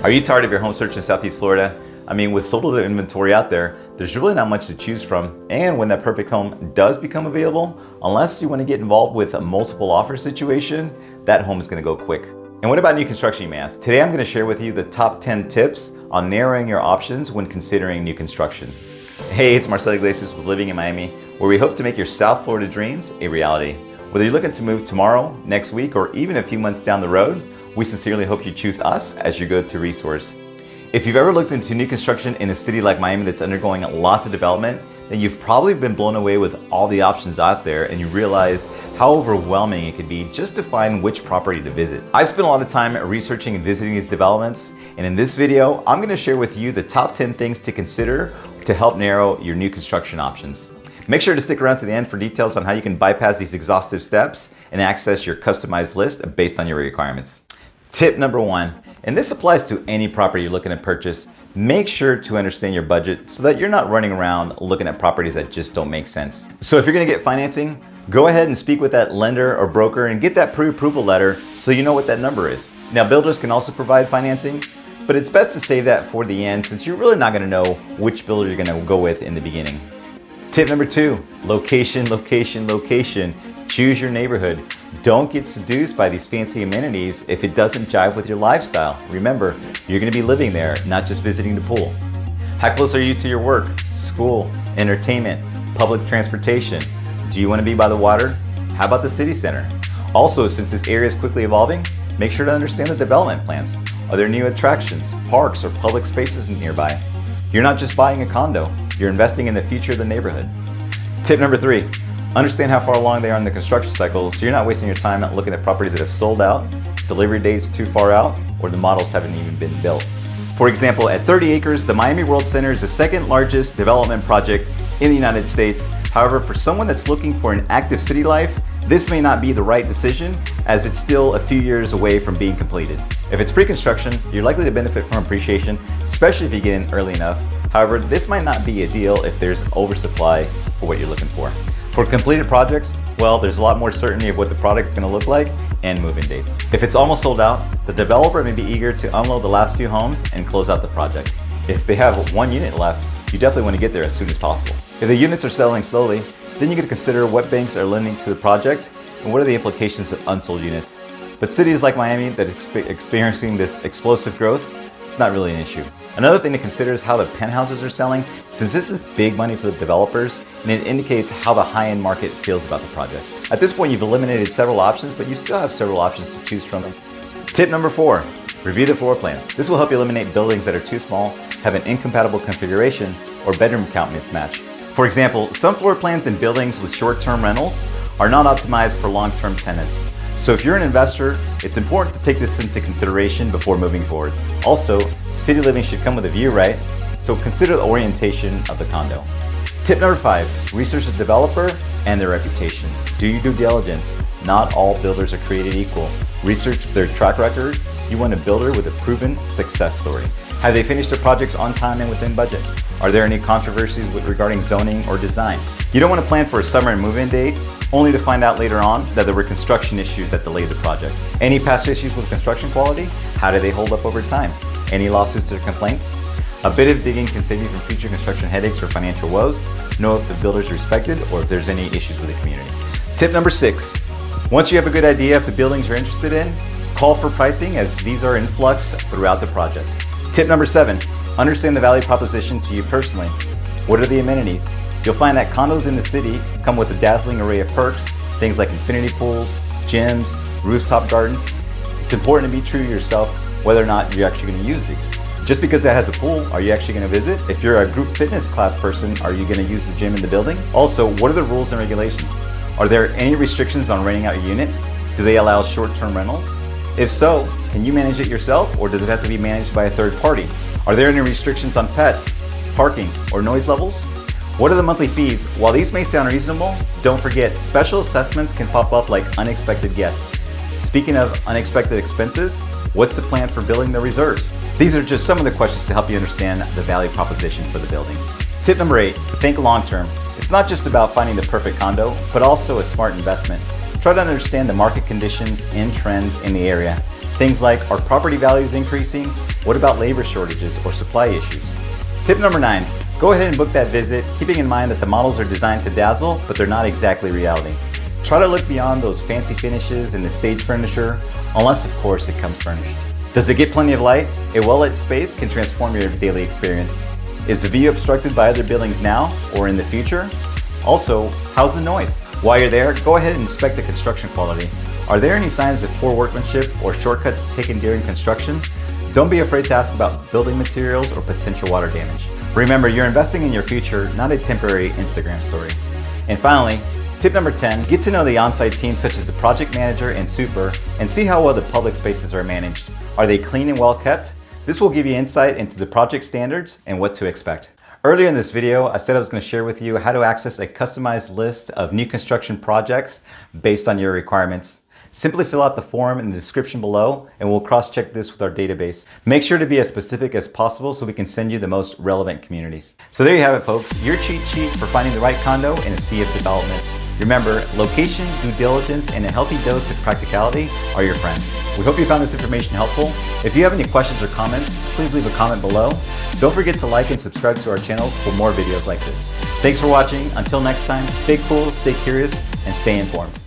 Are you tired of your home search in Southeast Florida? I mean, with so little inventory out there, there's really not much to choose from. And when that perfect home does become available, unless you want to get involved with a multiple offer situation, that home is going to go quick. And what about new construction, you may ask? Today I'm going to share with you the top 10 tips on narrowing your options when considering new construction. Hey, it's Marcel Iglesias with Living in Miami, where we hope to make your South Florida dreams a reality. Whether you're looking to move tomorrow, next week, or even a few months down the road, we sincerely hope you choose us as your go-to resource. If you've ever looked into new construction in a city like Miami that's undergoing lots of development, then you've probably been blown away with all the options out there and you realized how overwhelming it could be just to find which property to visit. I've spent a lot of time researching and visiting these developments, and in this video, I'm gonna share with you the top 10 things to consider to help narrow your new construction options. Make sure to stick around to the end for details on how you can bypass these exhaustive steps and access your customized list based on your requirements. Tip number 1, and this applies to any property you're looking to purchase, make sure to understand your budget so that you're not running around looking at properties that just don't make sense. So if you're gonna get financing, go ahead and speak with that lender or broker and get that pre-approval letter so you know what that number is. Now, builders can also provide financing, but it's best to save that for the end since you're really not gonna know which builder you're gonna go with in the beginning. Tip number 2, location, location, location. Choose your neighborhood. Don't get seduced by these fancy amenities if it doesn't jive with your lifestyle. Remember, you're gonna be living there, not just visiting the pool. How close are you to your work, school, entertainment, public transportation? Do you wanna be by the water? How about the city center? Also, since this area is quickly evolving, make sure to understand the development plans. Are there new attractions, parks, or public spaces nearby? You're not just buying a condo, you're investing in the future of the neighborhood. Tip number 3, understand how far along they are in the construction cycle so you're not wasting your time looking at properties that have sold out, delivery dates too far out, or the models haven't even been built. For example, at 30 acres, the Miami World Center is the second largest development project in the United States. However, for someone that's looking for an active city life, this may not be the right decision as it's still a few years away from being completed. If it's pre-construction, you're likely to benefit from appreciation, especially if you get in early enough. However, this might not be a deal if there's oversupply for what you're looking for. For completed projects, well, there's a lot more certainty of what the product's gonna look like and move-in dates. If it's almost sold out, the developer may be eager to unload the last few homes and close out the project. If they have one unit left, you definitely wanna get there as soon as possible. If the units are selling slowly, then you gotta consider what banks are lending to the project and what are the implications of unsold units. But cities like Miami that are experiencing this explosive growth, it's not really an issue. Another thing to consider is how the penthouses are selling, since this is big money for the developers and it indicates how the high-end market feels about the project. At this point, you've eliminated several options, but you still have several options to choose from. Tip number 4, review the floor plans. This will help you eliminate buildings that are too small, have an incompatible configuration, or bedroom count mismatch. For example, some floor plans in buildings with short-term rentals are not optimized for long-term tenants. So if you're an investor, it's important to take this into consideration before moving forward. Also, city living should come with a view, right? So consider the orientation of the condo. Tip number 5, research the developer and their reputation. Do your due diligence. Not all builders are created equal. Research their track record. You want a builder with a proven success story. Have they finished their projects on time and within budget? Are there any controversies regarding zoning or design? You don't want to plan for a summer and move-in date only to find out later on that there were construction issues that delayed the project. Any past issues with construction quality? How do they hold up over time? Any lawsuits or complaints? A bit of digging can save you from future construction headaches or financial woes. Know if the builder is respected or if there's any issues with the community. Tip number 6, once you have a good idea of the buildings you're interested in, call for pricing as these are in flux throughout the project. Tip number 7, understand the value proposition to you personally. What are the amenities? You'll find that condos in the city come with a dazzling array of perks, things like infinity pools, gyms, rooftop gardens. It's important to be true to yourself whether or not you're actually going to use these. Just because it has a pool, are you actually going to visit? If you're a group fitness class person, are you going to use the gym in the building? Also, what are the rules and regulations? Are there any restrictions on renting out your unit? Do they allow short-term rentals? If so, can you manage it yourself or does it have to be managed by a third party? Are there any restrictions on pets, parking, or noise levels? What are the monthly fees? While these may sound reasonable, don't forget, special assessments can pop up like unexpected guests. Speaking of unexpected expenses, what's the plan for building the reserves? These are just some of the questions to help you understand the value proposition for the building. Tip number 8, think long-term. It's not just about finding the perfect condo, but also a smart investment. Try to understand the market conditions and trends in the area. Things like, are property values increasing? What about labor shortages or supply issues? Tip number 9, go ahead and book that visit, keeping in mind that the models are designed to dazzle, but they're not exactly reality. Try to look beyond those fancy finishes and the stage furniture, unless of course it comes furnished. Does it get plenty of light? A well-lit space can transform your daily experience. Is the view obstructed by other buildings now or in the future? Also, how's the noise? While you're there, go ahead and inspect the construction quality. Are there any signs of poor workmanship or shortcuts taken during construction? Don't be afraid to ask about building materials or potential water damage. Remember, you're investing in your future, not a temporary Instagram story. And finally, tip number 10, get to know the on-site team such as the project manager and super and see how well the public spaces are managed. Are they clean and well kept? This will give you insight into the project standards and what to expect. Earlier in this video, I said I was going to share with you how to access a customized list of new construction projects based on your requirements. Simply fill out the form in the description below and we'll cross-check this with our database. Make sure to be as specific as possible so we can send you the most relevant communities. So there you have it, folks, your cheat sheet for finding the right condo in a sea of developments. Remember, location, due diligence, and a healthy dose of practicality are your friends. We hope you found this information helpful. If you have any questions or comments, please leave a comment below. Don't forget to like and subscribe to our channel for more videos like this. Thanks for watching. Until next time, stay cool, stay curious, and stay informed.